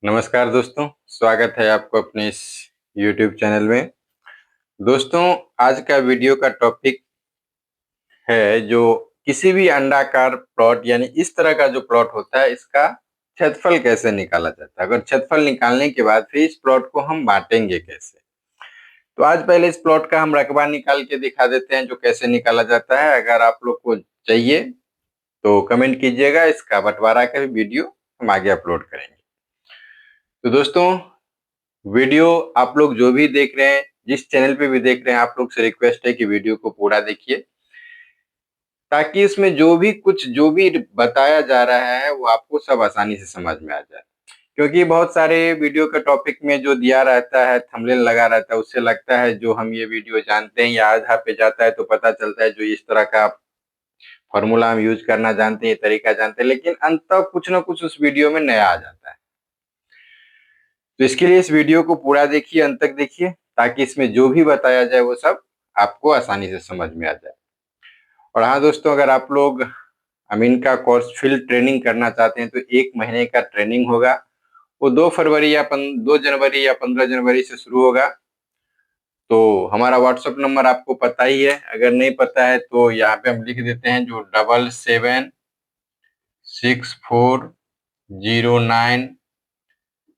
नमस्कार दोस्तों, स्वागत है आपको अपने इस YouTube चैनल में। दोस्तों, आज का वीडियो का टॉपिक है जो किसी भी अंडाकार प्लॉट यानी इस तरह का जो प्लॉट होता है इसका क्षेत्रफल कैसे निकाला जाता है। अगर क्षेत्रफल निकालने के बाद फिर इस प्लॉट को हम बांटेंगे कैसे। तो आज पहले इस प्लॉट का हम रकबा निकाल के दिखा देते हैं जो कैसे निकाला जाता है। अगर आप लोग को चाहिए तो कमेंट कीजिएगा, इसका बंटवारा का भी वीडियो हम आगे अपलोड करेंगे। तो दोस्तों, वीडियो आप लोग जो भी देख रहे हैं, जिस चैनल पे भी देख रहे हैं, आप लोग से रिक्वेस्ट है कि वीडियो को पूरा देखिए ताकि इसमें जो भी बताया जा रहा है वो आपको सब आसानी से समझ में आ जाए। क्योंकि बहुत सारे वीडियो के टॉपिक में जो दिया रहता है, थंबनेल लगा रहता है, उससे लगता है जो हम ये वीडियो जानते हैं या आधा पे जाता है तो पता चलता है जो इस तरह का फॉर्मूला हम यूज करना जानते हैं, ये तरीका जानते हैं, लेकिन अंततः कुछ ना कुछ उस वीडियो में नया आ जाता है। तो इसके लिए इस वीडियो को पूरा देखिए, अंत तक देखिए ताकि इसमें जो भी बताया जाए वो सब आपको आसानी से समझ में आ जाए। और हाँ दोस्तों, अगर आप लोग अमीन का कोर्स फील्ड ट्रेनिंग करना चाहते हैं तो 1 महीने का ट्रेनिंग होगा। वो 2 जनवरी या 15 जनवरी से शुरू होगा। तो हमारा व्हाट्सएप नंबर आपको पता ही है, अगर नहीं पता है तो यहाँ पे हम लिख देते हैं जो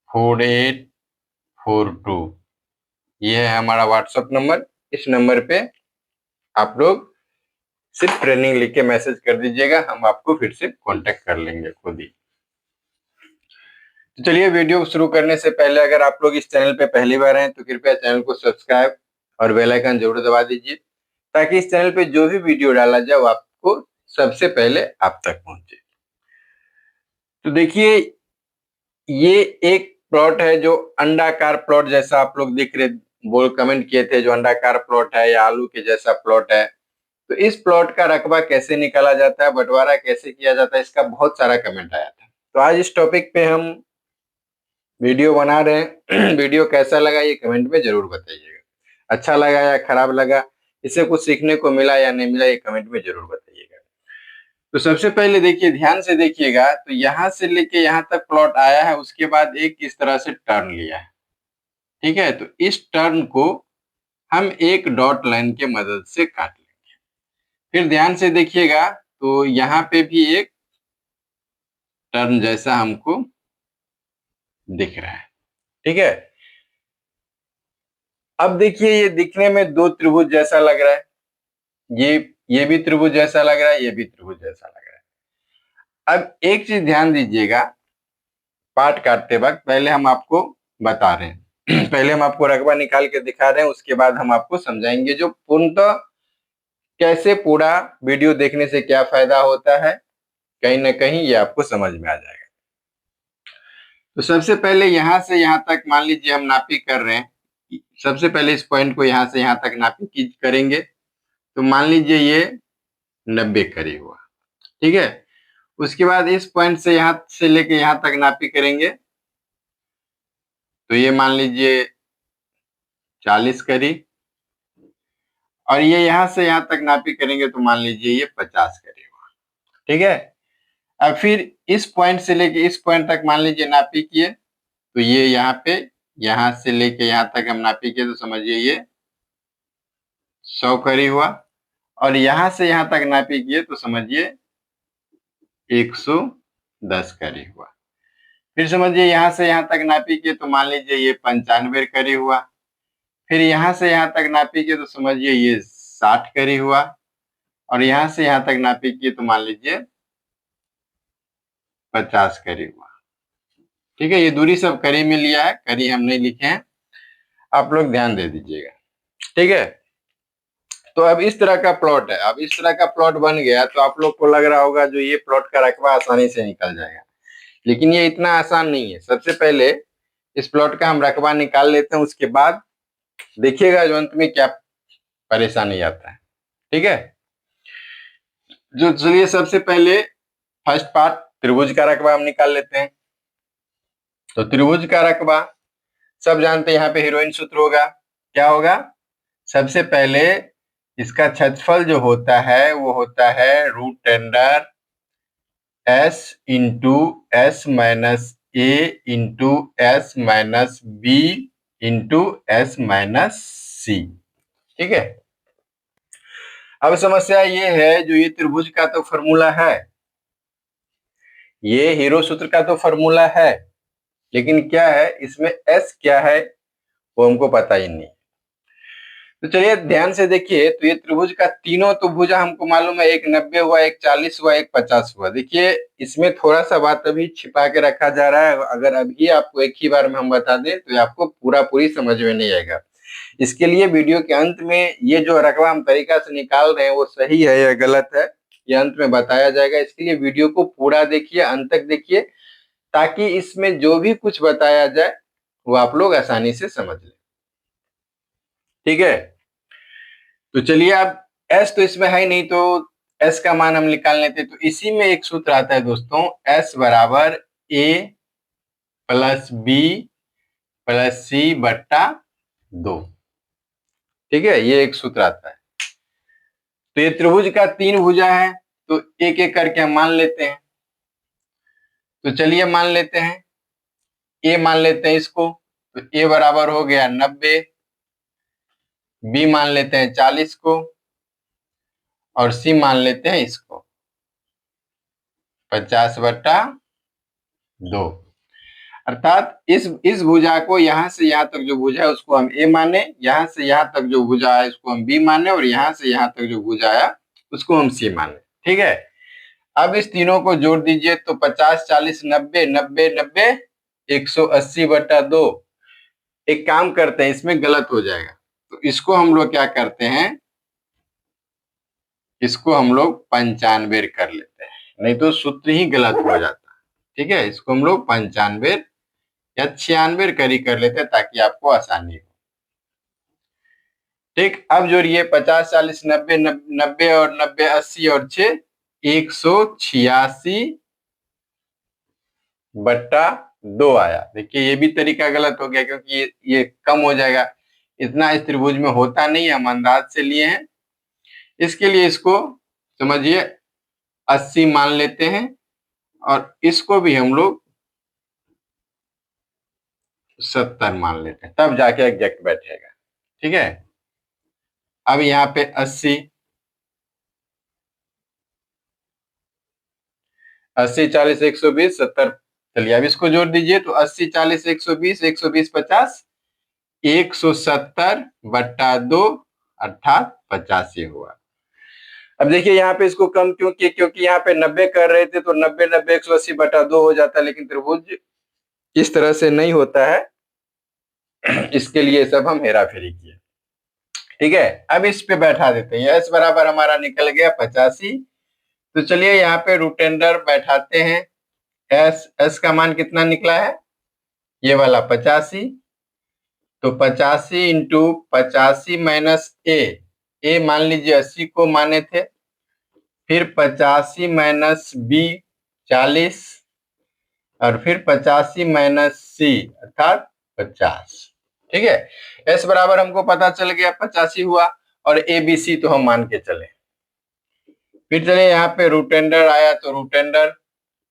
7764094842। ये है हमारा व्हाट्सएप नंबर। इस नंबर पे आप लोग सिर्फ ट्रेनिंग लिख के मैसेज कर दीजिएगा, हम आपको फिर से कांटेक्ट कर लेंगे खुद ही। तो चलिए, वीडियो शुरू करने से पहले अगर आप लोग इस चैनल पे पहली बार हैं तो कृपया चैनल को सब्सक्राइब और बेल आइकन जरूर दबा दीजिए ताकि इस चैनल पे जो भी वीडियो डाला जाए वो आपको सबसे पहले आप तक पहुंचे। तो देखिए, ये एक प्लॉट है जो अंडाकार प्लॉट जैसा आप लोग दिख रहे, बोल कमेंट किए थे जो अंडाकार प्लॉट है या आलू के जैसा प्लॉट है। तो इस प्लॉट का रकबा कैसे निकाला जाता है, बंटवारा कैसे किया जाता है, इसका बहुत सारा कमेंट आया था। तो आज इस टॉपिक पे हम वीडियो बना रहे हैं। वीडियो कैसा लगा ये कमेंट में जरूर बताइएगा। अच्छा लगा या खराब लगा, इससे कुछ सीखने को मिला या नहीं मिला, ये कमेंट में जरूर बताइएगा। तो सबसे पहले देखिए, ध्यान से देखिएगा, तो यहाँ से लेके यहाँ तक प्लॉट आया है, उसके बाद एक इस तरह से टर्न लिया है। ठीक है, तो इस टर्न को हम एक डॉट लाइन के मदद से काट लेंगे। फिर ध्यान से देखिएगा, तो यहाँ पे भी एक टर्न जैसा हमको दिख रहा है। ठीक है, अब देखिए, ये दिखने में दो त्रिभुज जैसा लग रहा है। ये भी त्रिभुज जैसा लग रहा है, ये भी त्रिभुज जैसा लग रहा है। अब एक चीज ध्यान दीजिएगा, पार्ट काटते वक्त पहले हम आपको बता रहे हैं पहले हम आपको रकबा निकाल के दिखा रहे हैं, उसके बाद हम आपको समझाएंगे जो पूर्णतः कैसे पूरा वीडियो देखने से क्या फायदा होता है, कहीं ना कहीं ये आपको समझ में आ जाएगा। तो सबसे पहले यहां से यहां तक मान लीजिए हम नापी कर रहे हैं। सबसे पहले इस पॉइंट को यहां से यहां तक नापी करेंगे, तो मान लीजिए ये 90 करीब हुआ। ठीक है, उसके बाद इस पॉइंट से यहां से लेके यहां तक नापी करेंगे, तो ये मान लीजिए 40 करीब। और ये यहां से यहां तक नापी करेंगे तो मान लीजिए ये 50 करीब हुआ। ठीक है, अब फिर इस पॉइंट से लेके इस पॉइंट तक मान लीजिए नापी किए, तो ये यहाँ पे यहां से लेके यहां तक हम नापी किए, तो समझिए ये 100 करीब हुआ। और यहां से यहां तक नापी किए तो समझिए 110 करीब हुआ। फिर समझिए यहां से यहां तक नापी किए तो मान लीजिए ये 95 करीब हुआ। फिर यहां से यहां तक नापी किए तो समझिए ये 60 करीब हुआ। और यहां से यहां तक नापी किए तो मान लीजिए 50 करीब हुआ। ठीक है, ये दूरी सब करीब में लिया है, करीब हम नहीं लिखे हैं, आप लोग ध्यान दे दीजिएगा। ठीक है, तो अब इस तरह का प्लॉट है। अब इस तरह का प्लॉट बन गया तो आप लोग को लग रहा होगा जो ये प्लॉट का रकबा आसानी से निकल जाएगा, लेकिन ये इतना आसान नहीं है। सबसे पहले इस प्लॉट का हम रकबा निकाल लेते हैं, उसके बाद देखिएगा जो अंत में क्या परेशानी आता है। ठीक है, जो चलिए सबसे पहले फर्स्ट पार्ट त्रिभुज का रकबा हम निकाल लेते हैं। तो त्रिभुज का रकबा सब जानते हैं, यहाँ पे हीरोइन सूत्र होगा। क्या होगा, सबसे पहले इसका क्षेत्रफल जो होता है वो होता है √√s into s minus A into S minus B into S minus C. ठीक है, अब समस्या ये है, जो ये त्रिभुज का तो फॉर्मूला है, ये हीरो सूत्र का तो फॉर्मूला है, लेकिन क्या है इसमें एस क्या है वो हमको पता ही नहीं। तो चलिए ध्यान से देखिए, तो ये त्रिभुज का तीनों तो भुजा हमको मालूम है, एक 90 हुआ, एक 40 हुआ, एक 50 हुआ। देखिए इसमें थोड़ा सा बात अभी छिपा के रखा जा रहा है, अगर अभी आपको एक ही बार में हम बता दें तो आपको पूरी समझ में नहीं आएगा। इसके लिए वीडियो के अंत में ये जो रकबा हम तरीका से निकाल रहे हैं वो सही है या गलत है, ये अंत में बताया जाएगा। इसके लिए वीडियो को पूरा देखिए, अंत तक देखिए, ताकि इसमें जो भी कुछ बताया जाए वो आप लोग आसानी से समझ लें। ठीक है, तो चलिए, अब एस तो इसमें है ही नहीं, तो एस का मान हम निकाल लेते हैं। तो इसी में एक सूत्र आता है दोस्तों, एस बराबर ए प्लस बी प्लस सी बट्टा 2। ठीक है, ये एक सूत्र आता है। तो ये त्रिभुज का 3 भुजा है, तो एक एक करके हम मान लेते हैं। तो चलिए मान लेते हैं, ए मान लेते हैं इसको, तो ए बराबर हो गया 90, बी मान लेते हैं 40 को, और सी मान लेते हैं इसको 50 बट्टा 2। अर्थात इस भुजा को यहां से यहां तक जो भुजा है उसको हम ए माने, यहां से यहां तक जो भुजा है उसको हम बी माने, और यहां से यहां तक जो भुजा है उसको हम सी माने। ठीक है, अब इस तीनों को जोड़ दीजिए, तो 50 40 90 90 90 180 बट्टा 2। एक काम करते हैं, इसमें गलत हो जाएगा, तो इसको हम लोग क्या करते हैं, इसको हम लोग 95 कर लेते हैं, नहीं तो सूत्र ही गलत हो जाता है। ठीक है, इसको हम लोग 95 या 96 करी कर लेते हैं ताकि आपको आसानी हो। ठीक, अब जोड़िए 50 40 90 90 और 90 80 और 6 186 बट्टा 2 आया। देखिए ये भी तरीका गलत हो गया, क्योंकि ये कम हो जाएगा, इतना इस त्रिभुज में होता नहीं है, हम अंदाज से लिए हैं। इसके लिए इसको समझिए 80 मान लेते हैं, और इसको भी हम लोग 70 मान लेते हैं, तब जाके एग्जैक्ट बैठेगा। ठीक है, अब यहाँ पे 80 40 120 70, चलिए अब इसको जोड़ दीजिए, तो 80 40 120 120 50 170 बट्टा 2 अर्थात 85 हुआ। अब देखिए यहाँ पे इसको कम क्यों किए, क्योंकि यहाँ पे 90 कर रहे थे, तो 90 90 180 बटा 2 हो जाता है, लेकिन त्रिभुज इस तरह से नहीं होता है, इसके लिए सब हम हेरा फेरी किए। ठीक है, अब इस पे बैठा देते हैं, एस बराबर हमारा निकल गया 85। तो चलिए यहाँ पे रूट अंडर बैठाते हैं, एस का मान कितना निकला है, ये वाला 85, तो 85 इंटू 85 माइनस ए मान लीजिए 80 को माने थे, फिर 85 माइनस बी 40, और फिर 85 माइनस सी अर्थात 50। ठीक है, एस बराबर हमको पता चल गया 85 हुआ, और ए बी सी तो हम मान के चले। फिर चले यहाँ पे रूट अंडर आया, तो रूट अंडर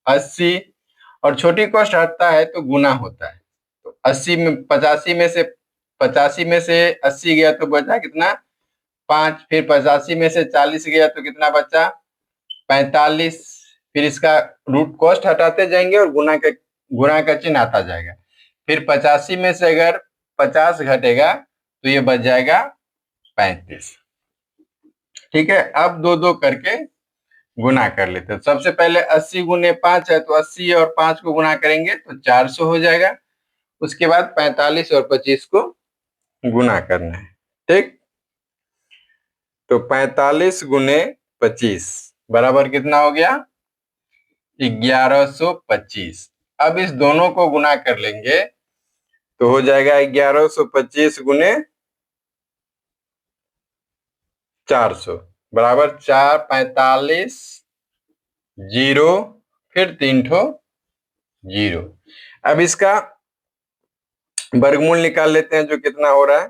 80, और छोटी कॉस्ट हटता है तो गुना होता है, तो 80 में 85 में से 80 गया तो बचा कितना 5, फिर 85 में से 40 गया तो कितना बचा 45, फिर इसका रूट कॉस्ट हटाते जाएंगे और गुना का चिन्ह आता जाएगा, फिर 85 में से अगर 50 घटेगा तो ये बच जाएगा 35। ठीक है, अब दो दो करके गुना कर लेते हैं। सबसे पहले 80 गुने 5 है, तो 80 और 5 को गुना करेंगे तो 400 हो जाएगा। उसके बाद 45 और 25 को गुना करना है। ठीक, तो 45 गुने 25 बराबर कितना हो गया 1125। अब इस दोनों को गुना कर लेंगे तो हो जाएगा 1125 गुने 400 बराबर 4 45 जीरो, फिर 3 ठो जीरो। अब इसका वर्गमूल निकाल लेते हैं, जो कितना हो रहा है।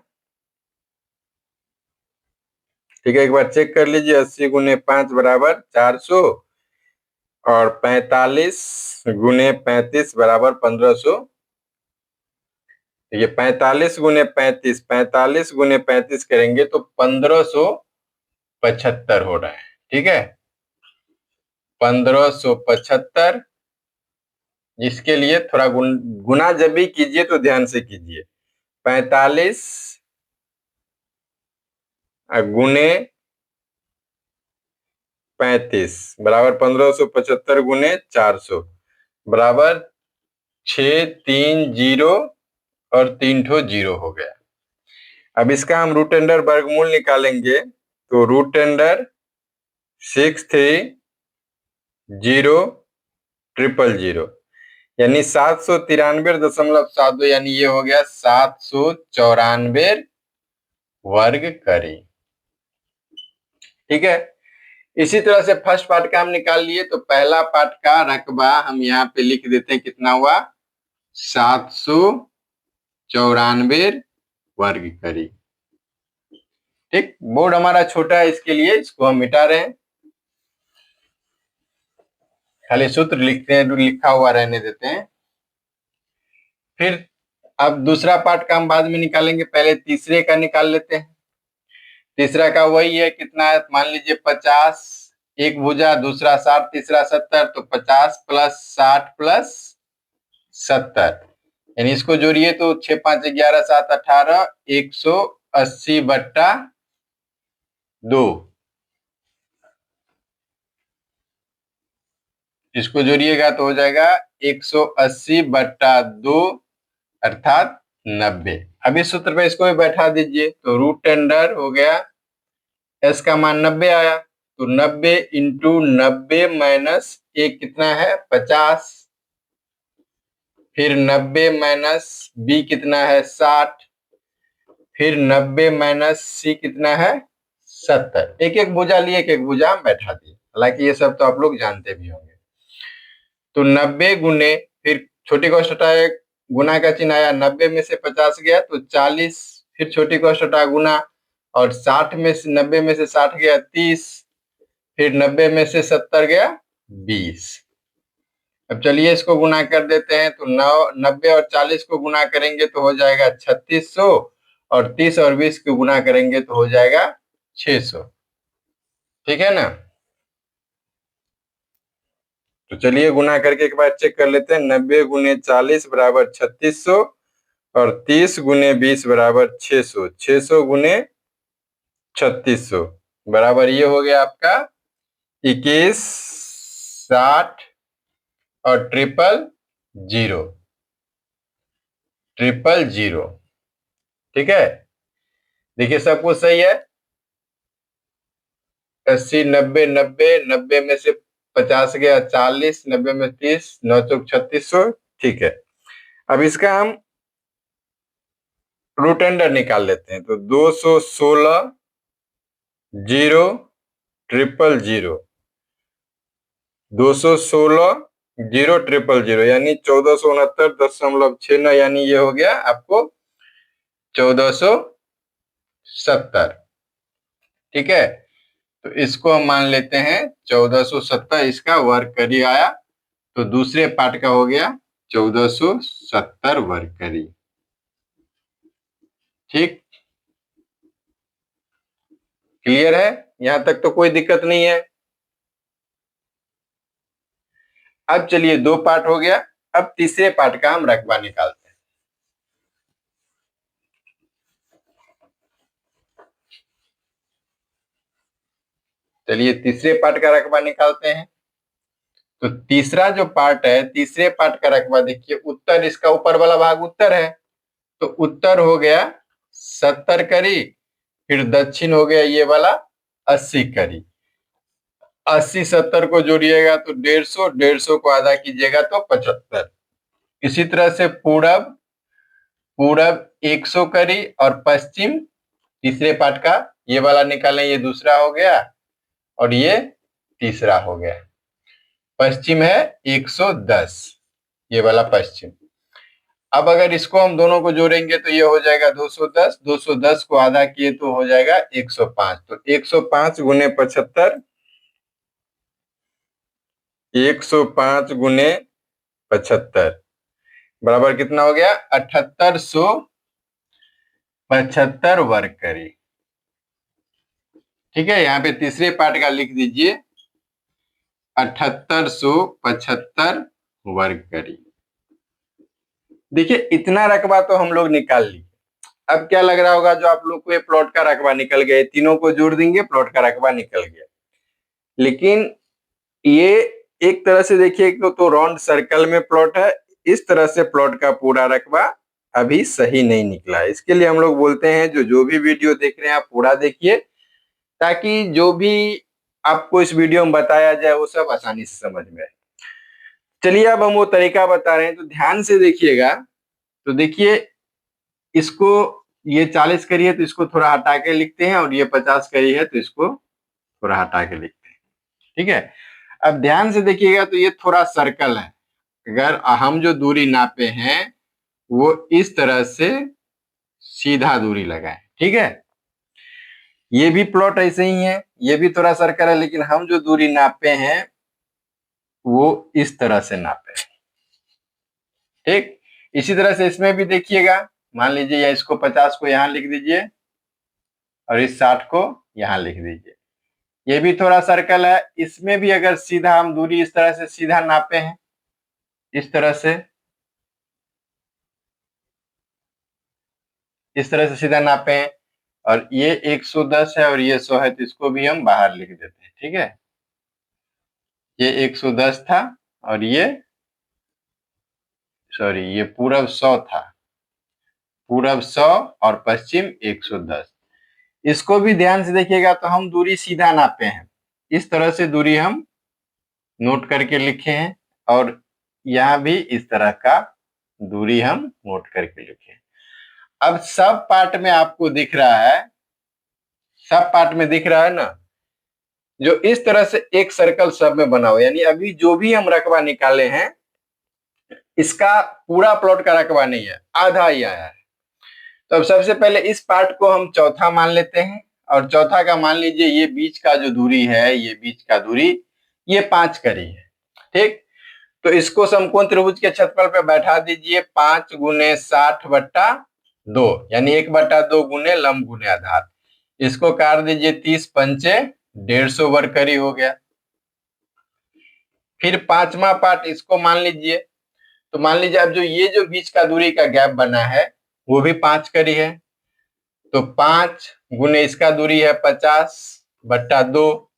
ठीक है, एक बार चेक कर लीजिए, 80 गुने 5 बराबर 400, और 45 गुने 35 बराबर 1500। ये 45 गुने 35, 45 गुने 35 करेंगे तो 1575 हो रहा है। ठीक है, 1575, जिसके लिए थोड़ा गुना जब भी कीजिए तो ध्यान से कीजिए। 45 गुने 35 बराबर 1575 गुने 400 बराबर 630 और 3 ठो जीरो हो गया। अब इसका हम रूट अंडर वर्गमूल निकालेंगे तो रूट अंडर 63000 यानी 793.72, यानी ये हो गया 794 वर्ग करी। ठीक है, इसी तरह से फर्स्ट पार्ट का हम निकाल लिए तो पहला पार्ट का रकबा हम यहाँ पे लिख देते हैं, कितना हुआ 794 वर्ग करी। ठीक, बोर्ड हमारा छोटा है इसके लिए इसको हम मिटा रहे हैं, खाली सूत्र लिखते हैं, लिखा हुआ रहने देते हैं। फिर अब दूसरा पार्ट का हम बाद में निकालेंगे, पहले तीसरे का निकाल लेते हैं। तीसरा का वही है, कितना है मान लीजिए 50, एक भुजा दूसरा 60 तीसरा 70, तो 50 प्लस 60 प्लस 70, यानी इसको जोड़िए तो 6 5 11 7 18 180/2, इसको जोड़िएगा तो हो जाएगा 180/2 अर्थात 90। अब इस सूत्र पे इसको भी बैठा दीजिए तो रूट अंडर हो गया, एस का मान 90 आया तो 90 इंटू 90 माइनस एक कितना है 50, फिर 90 माइनस बी कितना है 60, फिर 90 माइनस सी कितना है 70। एक एक भुजा लिए, एक एक भुजा बैठा दिए, हालांकि ये सब तो आप लोग जानते भी होंगे। तो 90 गुने, फिर छोटी कॉस्ट हटाए, गुना का चिन्ह आया, 90 में से 50 गया तो 40, फिर छोटी कॉस्ट हटा गुना, और 60 में से 90 में से 60 गया 30, फिर 90 में से 70 गया 20। अब चलिए इसको गुना कर देते हैं तो 90 और 40 को गुना करेंगे तो हो जाएगा 3600, और 30 और 20 को गुना करेंगे तो हो जाएगा 600। ठीक है ना, तो चलिए गुना करके एक बार चेक कर लेते हैं। 90 गुने 40 बराबर 3600 और 30 गुने 20 बराबर 600, 600 गुने 3600 बराबर ये हो गया आपका 21 60 और 000 000। ठीक है, देखिए सब कुछ सही है, 80 90 90, 90 में से 50 गया 40, 90 में 30, 9 चौक 3600। ठीक है, अब इसका हम रूट अंडर निकाल लेते हैं तो 216 0 000, 216 0 000 यानी 1469.69, यानी ये हो गया आपको 1470। ठीक है, तो इसको हम मान लेते हैं 1470, इसका वर्ग करी आया तो दूसरे पार्ट का हो गया 1470 वर्ग करी। ठीक, क्लियर है, यहां तक तो कोई दिक्कत नहीं है। अब चलिए दो पार्ट हो गया, अब तीसरे पार्ट का हम रकबा निकालते हैं। चलिए तीसरे पार्ट का रकबा निकालते हैं। तो तीसरा जो पार्ट है, तीसरे पार्ट का रकबा देखिए, उत्तर, इसका ऊपर वाला भाग उत्तर है तो उत्तर हो गया 70 करी, फिर दक्षिण हो गया ये वाला 80 करी। 80 70 को जोड़िएगा तो 150, 150 को आधा कीजिएगा तो 75। इसी तरह से पूरब, पूरब 100 करी, और पश्चिम तीसरे पार्ट का ये वाला निकालें, ये दूसरा हो गया और ये तीसरा हो गया। पश्चिम है 110, ये वाला पश्चिम। अब अगर इसको हम दोनों को जोड़ेंगे तो ये हो जाएगा 210, 210 को आधा किए तो हो जाएगा 105, तो 105 गुने 75, 105 गुने 75 बराबर कितना हो गया? 7875 वर्ग करी। ठीक है, यहाँ पे तीसरे पार्ट का लिख दीजिए 7875 वर्ग करी। देखिए इतना रकबा तो हम लोग निकाल लिए। अब क्या लग रहा होगा जो आप लोग को, ये प्लॉट का रकबा निकल गया, तीनों को जोड़ देंगे प्लॉट का रकबा निकल गया। लेकिन ये एक तरह से देखिए तो राउंड सर्कल में प्लॉट है, इस तरह से प्लॉट का पूरा रकबा अभी सही नहीं निकला है। इसके लिए हम लोग बोलते हैं जो भी वीडियो देख रहे हैं आप पूरा देखिए, ताकि जो भी आपको इस वीडियो में बताया जाए वो सब आसानी से समझ में आए। चलिए अब हम वो तरीका बता रहे हैं, तो ध्यान से देखिएगा। तो देखिए इसको, ये 40 करिए तो इसको थोड़ा हटा के लिखते हैं, और ये 50 करी है तो इसको थोड़ा हटा के लिखते हैं। ठीक है, अब ध्यान से देखिएगा तो ये थोड़ा सर्कल है। अगर हम जो दूरी नापे हैं वो इस तरह से सीधा दूरी लगाए। ठीक है, ये भी प्लॉट ऐसे ही है, ये भी थोड़ा सर्कल है, लेकिन हम जो दूरी नापे हैं वो इस तरह से नापे। ठीक, इसी तरह से इसमें भी देखिएगा, मान लीजिए या इसको 50 को यहां लिख दीजिए और इस 60 को यहां लिख दीजिए। ये भी थोड़ा सर्कल है, इसमें भी अगर सीधा हम दूरी इस तरह से सीधा नापे हैं, इस तरह से, इस तरह से सीधा नापे हैं, और ये 110 है और ये 100 है, तो इसको भी हम बाहर लिख देते हैं। ठीक है, ये 110 था और ये ये पूरब 100 था, पूरब 100 और पश्चिम 110। इसको भी ध्यान से देखिएगा तो हम दूरी सीधा नापे हैं, इस तरह से दूरी हम नोट करके लिखे हैं, और यहाँ भी इस तरह का दूरी हम नोट करके लिखे हैं। अब सब पार्ट में आपको दिख रहा है, सब पार्ट में दिख रहा है ना, जो इस तरह से एक सर्कल सब में बना हुआ, यानी अभी जो भी हम रकबा निकाले हैं इसका पूरा प्लॉट का रकबा नहीं है, आधा ही आया है। तो अब सबसे पहले इस पार्ट को हम चौथा मान लेते हैं, और चौथा का मान लीजिए ये बीच का जो दूरी है, ये बीच का दूरी ये 5 करी है। ठीक, तो इसको समकोण त्रिभुज के क्षेत्रफल पे बैठा दीजिए 5 गुने 60/2, यानी 1/2 गुने लंब गुने आधार। इसको काट दीजिए 30 पंचे 150 वर्ग करी हो गया। फिर पांचवा पार्ट इसको मान लीजिए, तो मान लीजिए अब ये जो बीच का दूरी का गैप बना है वो भी 5 करी है, तो 5 गुने इसका दूरी है 50/2,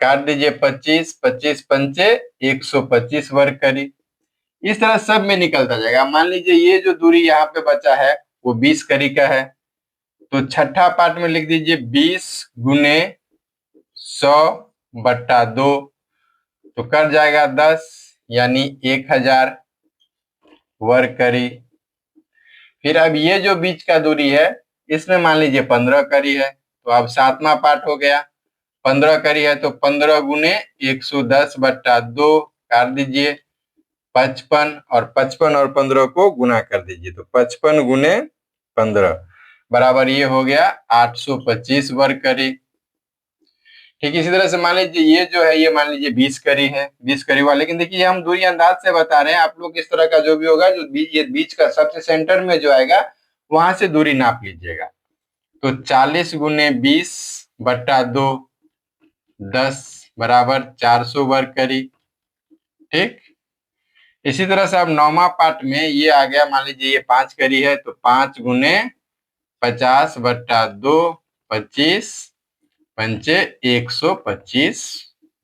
काट दीजिए 25, 25 पंचे 125 वर्ग करी। इस तरह सब में निकलता जाएगा। मान लीजिए ये जो दूरी यहाँ पे बचा है वो 20 करी का है, तो छठा पार्ट में लिख दीजिए 20 गुने 100/2, तो कर जाएगा 10, यानी 1000 वर्ग करी। फिर अब ये जो बीच का दूरी है इसमें मान लीजिए 15 करी है, तो अब सातवां पार्ट हो गया, 15 करी है तो 15 गुने 110/2, काट दीजिए 55, और 55 और 15 को गुना कर दीजिए, तो 55 गुने 15 बराबर ये हो गया 825 वर्ग करी। ठीक, इसी तरह से मान लीजिए ये जो है ये मान लीजिए 20 करी है, 20 करी हुआ, लेकिन देखिए हम दूरी अंदाज से बता रहे हैं, आप लोग इस तरह का जो भी होगा, जो ये बीच का सबसे सेंटर में जो आएगा वहां से दूरी नाप लीजिएगा। तो 40 गुने 20/2 10 बराबर 400 वर्ग करी। ठीक, इसी तरह से अब नौवां पार्ट में ये आ गया, मान लीजिए ये 5 करी है, तो 5 गुने 50/2 25 पंचे 125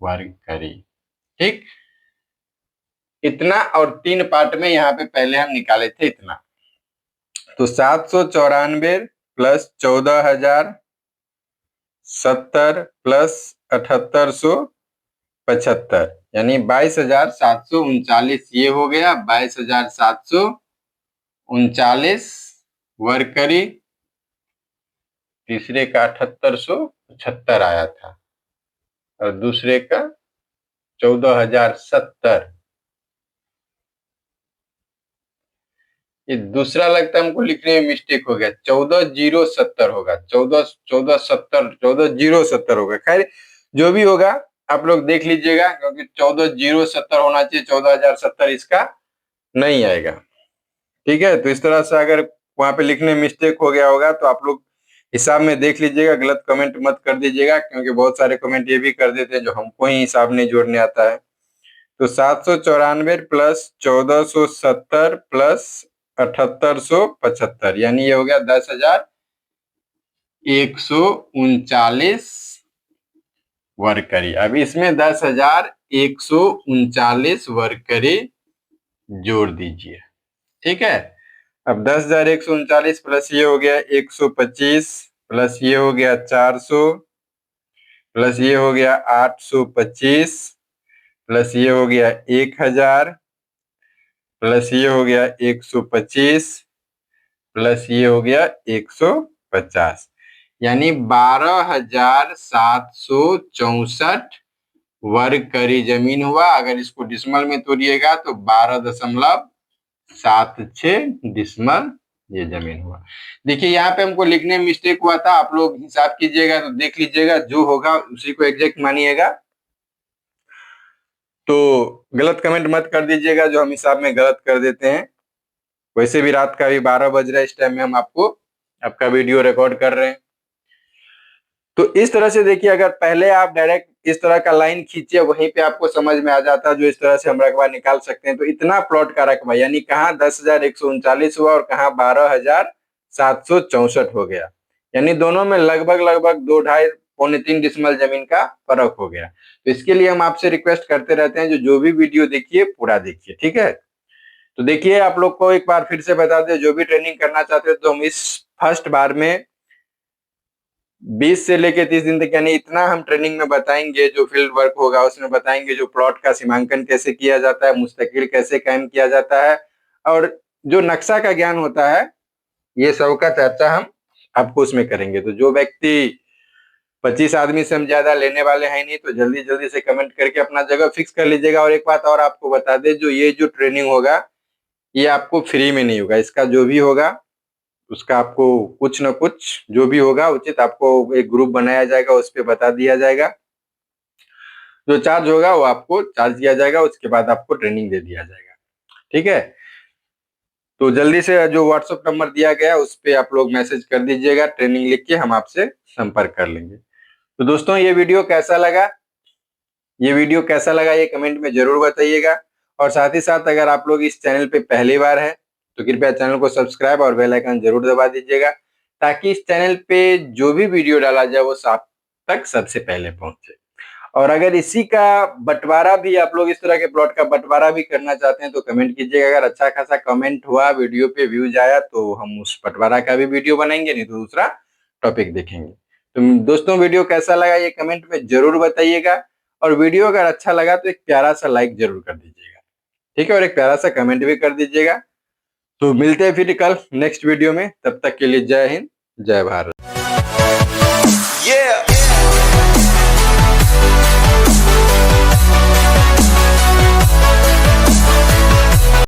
वर्ग करी। ठीक, इतना, और 3 पार्ट में यहाँ पे पहले हम निकाले थे इतना, तो 794 प्लस 14070 प्लस 7875, यानी 22,739, ये हो गया 22,739 वर्ग करी। तीसरे का 7875 आया था और दूसरे का 14,070। ये दूसरा लगता है हमको लिखने में मिस्टेक हो गया, 14,070 होगा, 14,070 होगा। खैर जो भी होगा, आप लोग देख लीजिएगा, क्योंकि 14,070 होना चाहिए, 14,070 इसका नहीं आएगा। ठीक है, तो इस तरह से अगर वहां पे लिखने में मिस्टेक हो गया होगा तो आप लोग हिसाब में देख लीजिएगा, गलत कमेंट मत कर दीजिएगा, क्योंकि बहुत सारे कमेंट ये भी कर देते हैं जो हमको ही हिसाब नहीं जोड़ने आता है। तो 794 प्लस 1470 प्लस 7875, यानी ये हो गया 10,139 वर्ग करी। अब इसमें 10,139 वर्ग करी जोड़ दीजिए। ठीक है, अब 10,139 प्लस ये हो गया 125 प्लस ये हो गया 400 प्लस ये हो गया 825 प्लस ये हो गया 1,000 प्लस ये हो गया 125 प्लस ये हो गया 150, यानी 12,764 वर्ग करी जमीन हुआ। अगर इसको डिसमल में तोड़िएगा तो 12.76 डिसमल ये जमीन हुआ। देखिए यहाँ पे हमको लिखने में मिस्टेक हुआ था, आप लोग हिसाब कीजिएगा तो देख लीजिएगा, जो होगा उसी को एग्जैक्ट मानिएगा। तो गलत कमेंट मत कर दीजिएगा जो हम हिसाब में गलत कर देते हैं। वैसे भी रात का भी 12 बज रहा है, इस टाइम में हम आपका वीडियो रिकॉर्ड कर रहे हैं। तो इस तरह से देखिए, अगर पहले आप डायरेक्ट इस तरह का लाइन खींचिए, वहीं पे आपको समझ में आ जाता है जो इस तरह से हम रकबा निकाल सकते हैं। तो इतना प्लॉट का रकबा, यानी कहाँ 10,139 हुआ और कहाँ 12,764 हो गया, यानी दोनों में लगभग लगभग 2, 2.5, पौने 3 डिसमल जमीन का फर्क हो गया। तो इसके लिए हम आपसे रिक्वेस्ट करते रहते हैं जो भी वीडियो देखिए पूरा देखिए। ठीक है, तो देखिए आप लोग को एक बार फिर से बता दें, जो भी ट्रेनिंग करना चाहते हैं तो हम इस फर्स्ट बार में 20 से लेके 30 दिन तक, यानी इतना हम ट्रेनिंग में बताएंगे। जो फील्ड वर्क होगा उसमें बताएंगे जो प्लॉट का सीमांकन कैसे किया जाता है, मुस्तकिल कैसे कायम किया जाता है, और जो नक्शा का ज्ञान होता है, ये सब का चर्चा हम आपको उसमें करेंगे। तो जो व्यक्ति 25 आदमी से हम ज्यादा लेने वाले हैं नहीं, तो जल्दी जल्दी से कमेंट करके अपना जगह फिक्स कर लीजिएगा। और एक बात और आपको बता दें, जो ट्रेनिंग होगा ये आपको फ्री में नहीं होगा। इसका जो भी होगा उसका आपको कुछ न कुछ जो भी होगा उचित, आपको एक ग्रुप बनाया जाएगा, उस पर बता दिया जाएगा। जो चार्ज होगा वो आपको चार्ज दिया जाएगा, उसके बाद आपको ट्रेनिंग दे दिया जाएगा। ठीक है, तो जल्दी से जो व्हाट्सएप नंबर दिया गया है उस पर आप लोग मैसेज कर दीजिएगा, ट्रेनिंग लिख के हम आपसे संपर्क कर लेंगे। तो दोस्तों ये वीडियो कैसा लगा, ये कमेंट में जरूर बताइएगा। और साथ ही साथ अगर आप लोग इस चैनल पे पहली बार हैं तो कृपया चैनल को सब्सक्राइब और बेल आइकन जरूर दबा दीजिएगा, ताकि इस चैनल पे जो भी वीडियो डाला जाए वो आप तक सबसे पहले पहुंचे। और अगर इसी का बंटवारा भी, आप लोग इस तरह के प्लॉट का बंटवारा भी करना चाहते हैं तो कमेंट कीजिएगा। अगर अच्छा खासा कमेंट हुआ, वीडियो पे व्यूज आया, तो हम उस बंटवारा का भी वीडियो बनाएंगे, नहीं तो दूसरा टॉपिक देखेंगे। तो दोस्तों वीडियो कैसा लगा ये कमेंट में जरूर बताइएगा, और वीडियो अगर अच्छा लगा तो एक प्यारा सा लाइक जरूर कर दीजिएगा। ठीक है, और एक प्यारा सा कमेंट भी कर दीजिएगा। तो मिलते हैं फिर कल नेक्स्ट वीडियो में, तब तक के लिए जय हिंद, जय भारत।